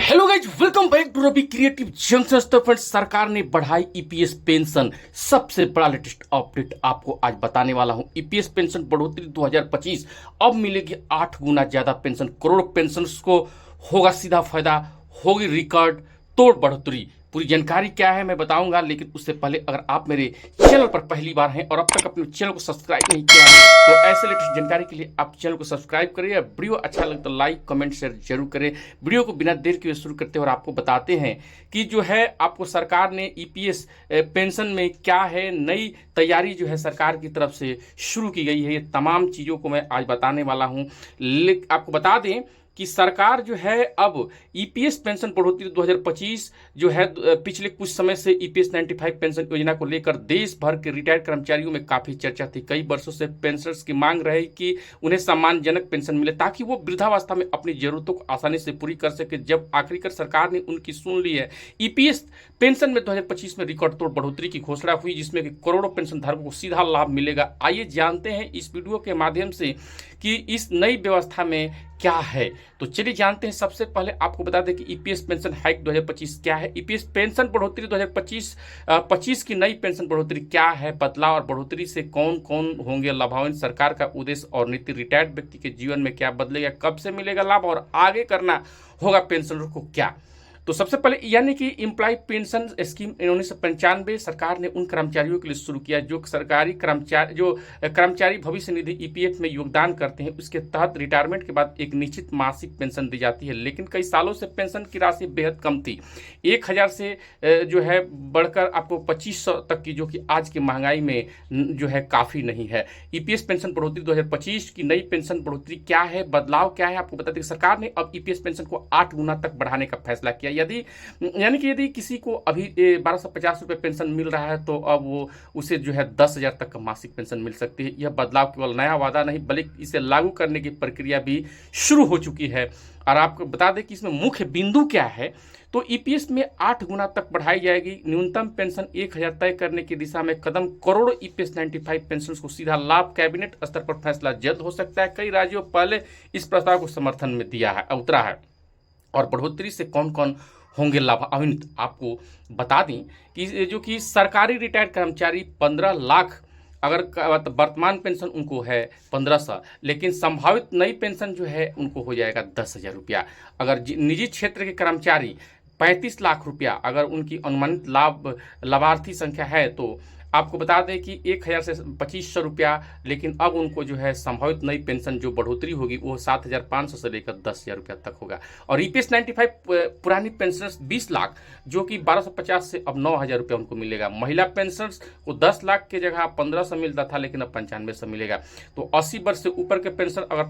Hello guys, welcome back to Ravi creative junction. तो friends, सरकार ने बढ़ाई ईपीएस पेंशन। सबसे बड़ा लेटेस्ट अपडेट आपको आज बताने वाला हूं। ईपीएस पेंशन बढ़ोतरी 2025, अब मिलेगी 8 गुना ज्यादा पेंशन। करोड़ पेंशन को होगा सीधा फायदा, होगी रिकॉर्ड तोड़ बढ़ोतरी। पूरी जानकारी क्या है मैं बताऊंगा, लेकिन उससे पहले अगर आप मेरे चैनल पर पहली बार हैं और अब तक अपने चैनल को सब्सक्राइब नहीं किया है तो ऐसे लेटेस्ट जानकारी के लिए आप चैनल को सब्सक्राइब करिए। वीडियो अच्छा लगे तो लाइक कमेंट शेयर जरूर करें। वीडियो को बिना देर के शुरू करते हैं और आपको बताते हैं कि जो है आपको सरकार ने ईपीएस पेंशन में क्या है नई तैयारी जो है सरकार की तरफ से शुरू की गई है। ये तमाम चीज़ों को मैं आज बताने वाला हूँ। आपको बता दें कि सरकार जो है अब ईपीएस पेंशन बढ़ोतरी 2025 जो है पिछले कुछ समय से ईपीएस 95 पेंशन योजना को लेकर देश भर के रिटायर्ड कर्मचारियों में काफी चर्चा थी। कई वर्षों से पेंशनर्स की मांग रही कि उन्हें सम्मानजनक पेंशन मिले ताकि वो वृद्धावस्था में अपनी जरूरतों को आसानी से पूरी कर सके। जब आखिरकार सरकार ने उनकी सुन ली है, ईपीएस पेंशन में 2025 में रिकॉर्ड तोड़ बढ़ोतरी की घोषणा हुई, जिसमें कि करोड़ों पेंशन धारकों को सीधा लाभ मिलेगा। आइए जानते हैं इस वीडियो के माध्यम से कि इस नई व्यवस्था में क्या है। तो चलिए जानते हैं। सबसे पहले आपको बता दें कि ईपीएस पेंशन हाइक 2025 क्या है। ईपीएस पेंशन बढ़ोतरी 2025 की नई पेंशन बढ़ोतरी क्या है, बदलाव और बढ़ोतरी से कौन कौन होंगे लाभान्वित, सरकार का उद्देश्य और नीति, रिटायर्ड व्यक्ति के जीवन में क्या बदलेगा, कब से मिलेगा लाभ और आगे करना होगा पेंशनर को क्या। तो सबसे पहले यानी कि एम्प्लॉय पेंशन स्कीम 1995 सरकार ने उन कर्मचारियों के लिए शुरू किया जो कर्मचारी भविष्य निधि ईपीएफ में योगदान करते हैं। उसके तहत रिटायरमेंट के बाद एक निश्चित मासिक पेंशन दी जाती है, लेकिन कई सालों से पेंशन की राशि बेहद कम थी। 1000 से जो है बढ़कर आपको 2500 तक की, जो कि आज की महंगाई में जो है काफ़ी नहीं है। ईपीएस पेंशन बढ़ोतरी 2025 की नई पेंशन बढ़ोतरी क्या है, बदलाव क्या है, आपको बता दें कि सरकार ने अब ईपीएस पेंशन को 8 गुना तक बढ़ाने का फैसला किया। यदि किसी को अभी 1250 रुपये पेंशन मिल रहा है तो अब वो उसे जो है 10,000 तक का मासिक पेंशन मिल सकती है। यह बदलाव केवल नया वादा नहीं बल्कि इसे लागू करने की प्रक्रिया भी शुरू हो चुकी है। और आपको बता दें कि इसमें मुख्य बिंदु क्या है। तो ईपीएस में 8 गुना तक बढ़ाई जाएगी। न्यूनतम पेंशन 1000 तय करने की दिशा में कदम, करोड़ ईपीएस 95 पेंशन को सीधा लाभ, कैबिनेट स्तर पर फैसला जल्द हो सकता है। कई राज्यों पहले इस प्रस्ताव को समर्थन में दिया है, उतरा है। और बढ़ोतरी से कौन कौन होंगे लाभान्वित, आपको बता दें कि जो कि सरकारी रिटायर्ड कर्मचारी 15 लाख, अगर वर्तमान पेंशन उनको है 1500, लेकिन संभावित नई पेंशन जो है उनको हो जाएगा 10,000 रुपया। अगर निजी क्षेत्र के कर्मचारी 35 लाख रुपया, अगर उनकी अनुमानित लाभार्थी संख्या है तो आपको बता दें कि 1000 से 2500 रुपया, लेकिन अब उनको जो है संभावित नई पेंशन जो बढ़ोतरी होगी वो 7500 से लेकर 10,000 रुपया तक होगा। और ईपीएस 95 पुरानी पेंशनर्स 20 लाख, जो कि 1250 से अब 9000 रुपया उनको मिलेगा। महिला पेंशनर्स को 10 लाख की जगह 1500 मिलता था, लेकिन अब 9500 मिलेगा। तो 80 वर्ष से ऊपर के पेंशन अगर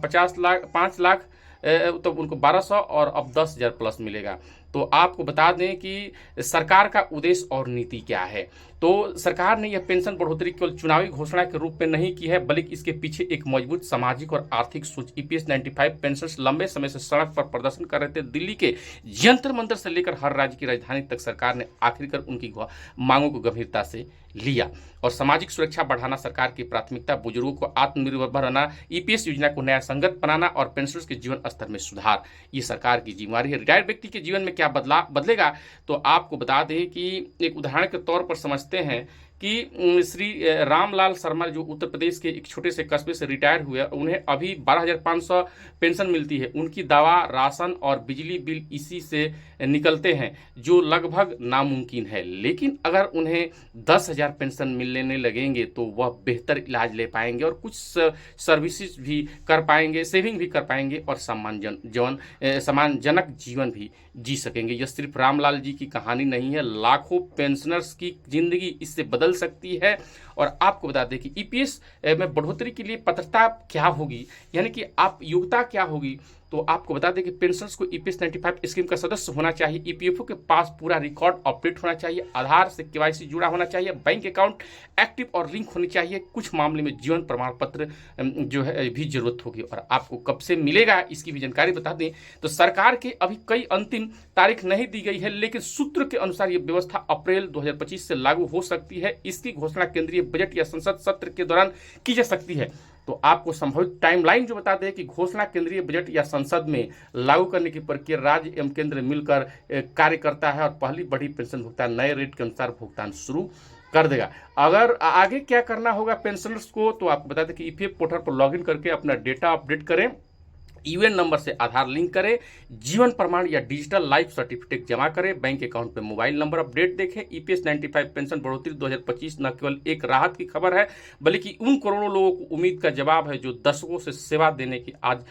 5 लाख तो उनको 1200 और अब 10,000 प्लस मिलेगा। तो आपको बता दें कि सरकार का उद्देश्य और नीति क्या है। तो सरकार ने यह पेंशन बढ़ोतरी केवल चुनावी घोषणा के रूप में नहीं की है, बल्कि इसके पीछे एक मजबूत सामाजिक और आर्थिक सोच। ईपीएस 95 पेंशनर्स लंबे समय से सड़क पर प्रदर्शन कर रहे थे। दिल्ली के जंतर मंतर से लेकर हर राज्य की राजधानी तक सरकार ने आखिरकार उनकी मांगों को गंभीरता से लिया। और सामाजिक सुरक्षा बढ़ाना सरकार की प्राथमिकता, बुजुर्गों को आत्मनिर्भर बनाना, ईपीएस योजना को न्याय संगत बनाना और पेंशनर्स के जीवन स्तर में सुधार, ये सरकार की जिम्मेदारी है। रिटायर्ड व्यक्ति के जीवन में क्या बदलेगा, तो आपको बता दें कि एक उदाहरण के तौर पर समझते हैं कि श्री रामलाल शर्मा जो उत्तर प्रदेश के एक छोटे से कस्बे से रिटायर हुए, उन्हें अभी 12,500 पेंशन मिलती है। उनकी दवा, राशन और बिजली बिल इसी से निकलते हैं, जो लगभग नामुमकिन है। लेकिन अगर उन्हें 10,000 पेंशन मिलने लगेंगे तो वह बेहतर इलाज ले पाएंगे और कुछ सर्विसेज भी कर पाएंगे, सेविंग भी कर पाएंगे और सम्मानजनक जीवन भी जी सकेंगे। यह सिर्फ रामलाल जी की कहानी नहीं है, लाखों पेंशनर्स की जिंदगी इससे बदल सकती है। और आपको बता दें कि ईपीएस में बढ़ोतरी के लिए पात्रता क्या होगी, यानी कि आप योग्यता क्या होगी। तो आपको बता दें कि पेंशनर्स को ईपीएस 95 स्कीम का सदस्य होना चाहिए। ईपीएफओ के पास पूरा रिकॉर्ड अपडेट होना चाहिए, आधार से केवाईसी जुड़ा होना चाहिए, बैंक अकाउंट एक्टिव और लिंक होनी चाहिए। कुछ मामले में जीवन प्रमाण पत्र जो है भी जरूरत होगी। और आपको कब से मिलेगा इसकी भी जानकारी बता दें तो सरकार के अभी कई अंतिम तारीख नहीं दी गई है, लेकिन सूत्र के अनुसार ये व्यवस्था अप्रैल 2025 से लागू हो सकती है। इसकी घोषणा केंद्रीय बजट या संसद सत्र के दौरान की जा सकती है। तो आपको संभवित टाइमलाइन जो बताते हैं कि घोषणा केंद्रीय बजट या संसद में लागू करने की प्रक्रिया राज्य एवं केंद्र मिलकर कार्य करता है और पहली बढ़ी पेंशन भुगतान नए रेट के अनुसार भुगतान शुरू कर देगा। अगर आगे क्या करना होगा पेंशनर्स को, तो आपको बता दें कि ईपीएफ पोर्टल पर लॉगिन करके अपना डेटा अपडेट करें, यूएन नंबर से आधार लिंक करें, जीवन प्रमाण या डिजिटल लाइफ सर्टिफिकेट जमा करें, बैंक अकाउंट पे मोबाइल नंबर अपडेट देखें। ईपीएस 95 पेंशन बढ़ोतरी 2025 न केवल एक राहत की खबर है बल्कि उन करोड़ों लोगों को उम्मीद का जवाब है जो दशकों से सेवा देने की आज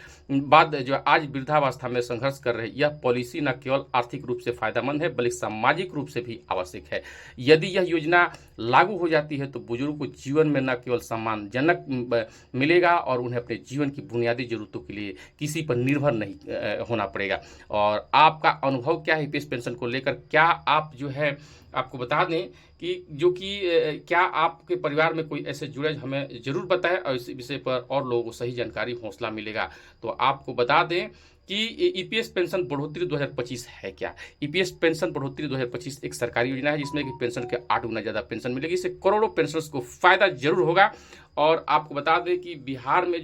वृद्धावस्था में संघर्ष कर रहे हैं। यह पॉलिसी न केवल आर्थिक रूप से फायदेमंद है बल्कि सामाजिक रूप से भी आवश्यक है। यदि यह योजना लागू हो जाती है तो बुजुर्गों को जीवन में न केवल सम्मानजनक मिलेगा और उन्हें अपने जीवन की बुनियादी जरूरतों के लिए किसी पर निर्भर नहीं होना पड़ेगा। और आपका अनुभव क्या है ईपीएस पेंशन को लेकर? क्या आप जो है आपको बता दें कि क्या आपके परिवार में कोई ऐसे जुड़े, हमें ज़रूर बताएं और इस विषय पर और लोगों को सही जानकारी हौसला मिलेगा। तो आपको बता दें कि ईपीएस पेंशन बढ़ोतरी 2025 है क्या? ईपीएस पेंशन बढ़ोतरी 2025 एक सरकारी योजना है जिसमें कि पेंशन के 8 गुना ज़्यादा पेंशन मिलेगी। इससे करोड़ों पेंशनर्स को फायदा जरूर होगा। और आपको बता दें कि बिहार में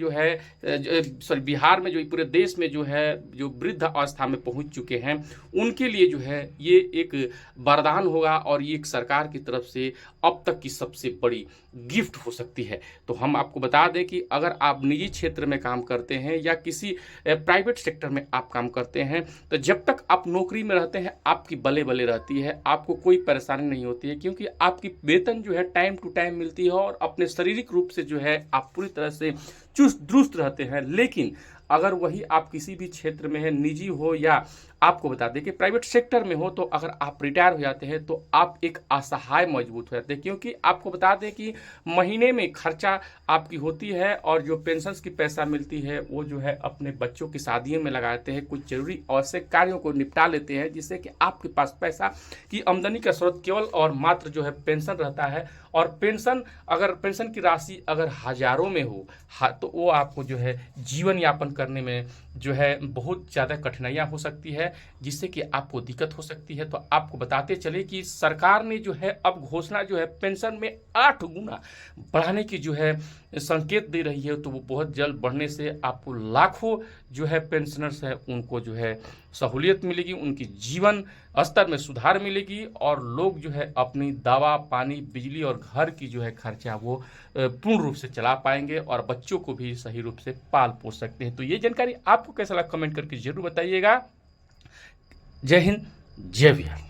जो पूरे देश में जो है जो वृद्ध अवस्था में पहुंच चुके हैं उनके लिए जो है ये एक वरदान होगा और ये एक सरकार की तरफ से अब तक की सबसे बड़ी गिफ्ट हो सकती है। तो हम आपको बता दें कि अगर आप निजी क्षेत्र में काम करते हैं या किसी प्राइवेट सेक्टर में आप काम करते हैं तो जब तक आप नौकरी में रहते हैं आपकी बले बले रहती है, आपको कोई परेशानी नहीं होती है क्योंकि आपकी वेतन जो है टाइम टू टाइम मिलती है और अपने शारीरिक रूप से जो है आप पूरी तरह से चुस्त दुरुस्त रहते हैं। लेकिन अगर वही आप किसी भी क्षेत्र में है, निजी हो या आपको बता दें कि प्राइवेट सेक्टर में हो, तो अगर आप रिटायर हो जाते हैं तो आप एक असहाय मजबूत हो जाते हैं क्योंकि आपको बता दें कि महीने में खर्चा आपकी होती है और जो पेंशन की पैसा मिलती है वो जो है अपने बच्चों की शादियों में लगाते हैं, कुछ जरूरी आवश्यक कार्यों को निपटा लेते हैं जिससे कि आपके पास पैसा की आमदनी का स्रोत केवल और मात्र जो है पेंशन रहता है। और पेंशन की राशि अगर हजारों में हो तो वो आपको जो है जीवन यापन करने में जो है बहुत ज़्यादा कठिनाइयाँ हो सकती है जिससे कि आपको दिक्कत हो सकती है। तो आपको बताते चले कि सरकार ने जो है अब घोषणा जो है पेंशन में 8 गुना बढ़ाने की जो है संकेत दे रही है। तो वो बहुत जल्द बढ़ने से आपको लाखों जो है पेंशनर्स है उनको जो है सहूलियत मिलेगी, उनकी जीवन स्तर में सुधार मिलेगी और लोग जो है अपनी दवा पानी बिजली और घर की जो है खर्चा वो पूर्ण रूप से चला पाएंगे और बच्चों को भी सही रूप से पाल पोस सकते हैं। तो ये जानकारी आपको कैसा लगा कमेंट करके जरूर बताइएगा। जय हिंद, जय बिहार।